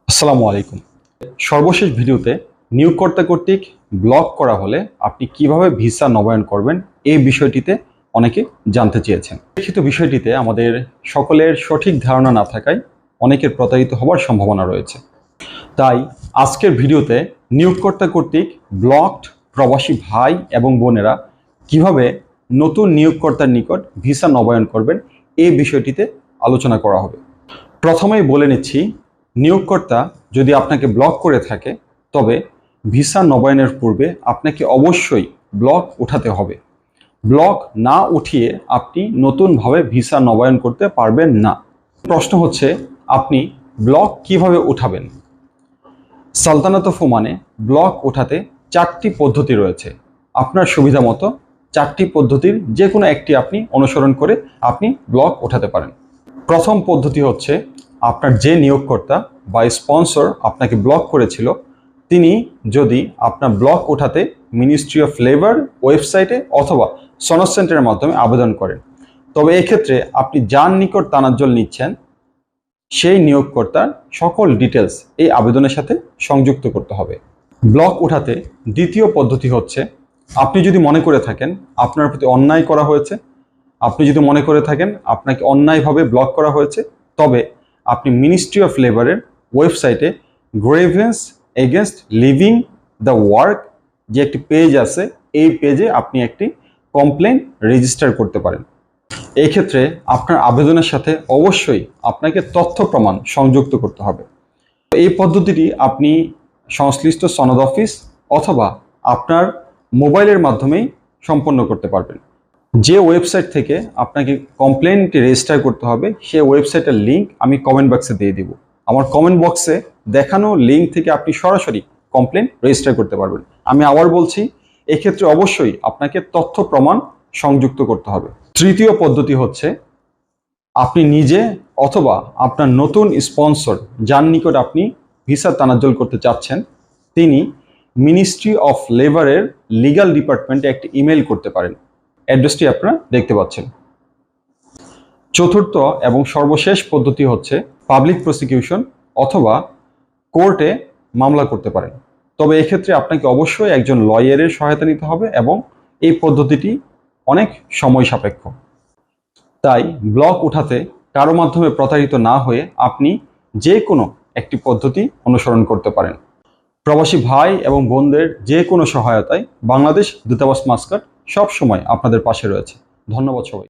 আসসালামু আলাইকুম। সর্বশেষ ভিডিওতে নিয়োগকর্তা কর্তৃক ব্লক করা হলে আপনি কিভাবে ভিসা নবায়ন করবেন এই বিষয়টিতে অনেকে জানতে চেয়েছেন। লিখিত বিষয়টিতে আমাদের সকলের সঠিক ধারণা না থাকায় অনেকের প্রতারিত হওয়ার সম্ভাবনা রয়েছে। তাই আজকের ভিডিওতে নিয়োগকর্তা কর্তৃক ব্লকড প্রবাসী ভাই এবং বোনেরা কিভাবে নতুন নিয়োগকর্তার নিকট ভিসা নবায়ন করবেন এই বিষয়টিতে আলোচনা করা হবে। প্রথমেই বলে নিচ্ছি, নিয়োগকর্তা যদি আপনাকে ব্লক করে থাকে তবে ভিসা নবায়নের পূর্বে আপনাকে অবশ্যই ব্লক উঠাতে হবে। ব্লক না উঠিয়ে আপনি নতুনভাবে ভিসা নবায়ন করতে পারবেন না। প্রশ্ন হচ্ছে, আপনি ব্লক কিভাবে উঠাবেন? সালতানাত অফ ওমানে ব্লক উঠাতে 4টি পদ্ধতি রয়েছে। আপনার সুবিধা মতো 4টি পদ্ধতির যে কোনো একটি আপনি অনুসরণ করে আপনি ব্লক উঠাতে পারেন। প্রথম পদ্ধতি হচ্ছে, আপনার যে নিয়োগকর্তা বা স্পন্সর আপনাকে ব্লক করেছিল তিনি যদি আপনার ব্লক ওঠাতে মিনিস্ট্রি অফ লেবার ওয়েবসাইটে অথবা সনদ সেন্টারের মাধ্যমে আবেদন করেন, তবে এক্ষেত্রে আপনি যার নিকট তানাজ্জল নিচ্ছেন সেই নিয়োগকর্তার সকল ডিটেলস এই আবেদনের সাথে সংযুক্ত করতে হবে। ব্লক ওঠাতে দ্বিতীয় পদ্ধতি হচ্ছে, আপনি যদি মনে করে থাকেন আপনার প্রতি অন্যায় করা হয়েছে, আপনি যদি মনে করে থাকেন আপনাকে অন্যায়ভাবে ব্লক করা হয়েছে, তবে আপনি মিনিস্ট্রি অফ লেবারের ওয়েবসাইটে গ্রেভেন্স এগেনস্ট লিভিং দ্য ওয়ার্ক যে একটি পেজ আছে, এই পেজে আপনি একটি কমপ্লেন রেজিস্টার করতে পারেন। এই ক্ষেত্রে আপনার আবেদনের সাথে অবশ্যই আপনাকে তথ্য প্রমাণ সংযুক্ত করতে হবে। এই পদ্ধতিটি আপনি সংশ্লিষ্ট সনদ অফিস অথবা আপনার মোবাইলের মাধ্যমেই সম্পন্ন করতে পারবেন। যে ওয়েবসাইট থেকে আপনাকে কমপ্লেনটি রেজিস্টার করতে হবে সেই ওয়েবসাইটের লিঙ্ক আমি কমেন্ট বক্সে দিয়ে দিব। আমার কমেন্ট বক্সে দেখানো লিঙ্ক থেকে আপনি সরাসরি কমপ্লেন রেজিস্টার করতে পারবেন। আমি আবার বলছি, এক্ষেত্রে অবশ্যই আপনাকে তথ্য প্রমাণ সংযুক্ত করতে হবে। তৃতীয় পদ্ধতি হচ্ছে, আপনি নিজে অথবা আপনার নতুন স্পন্সর যার নিকট আপনি ভিসা তানাজ্জল করতে চাচ্ছেন তিনি মিনিস্ট্রি অফ লেবারের লিগ্যাল ডিপার্টমেন্টে একটি ইমেল করতে পারেন। অ্যাড্রেসটি আপনারা দেখতে পাচ্ছেন। চতুর্থ এবং সর্বশেষ পদ্ধতি হচ্ছে, পাবলিক প্রসিকিউশন অথবা কোর্টে মামলা করতে পারেন, তবে এক্ষেত্রে আপনাকে অবশ্যই একজন লয়ারের সহায়তা নিতে হবে এবং এই পদ্ধতিটি অনেক সময় সাপেক্ষ। তাই ব্লক উঠাতে কারো মাধ্যমে প্রতারিত না হয়ে আপনি যে কোনো একটি পদ্ধতি অনুসরণ করতে পারেন। প্রবাসী ভাই এবং বোনদের যে কোনো সহায়তায় বাংলাদেশ দূতাবাস মাস্কাট সব সময় আপনাদের পাশে রয়েছে। ধন্যবাদ সবাই।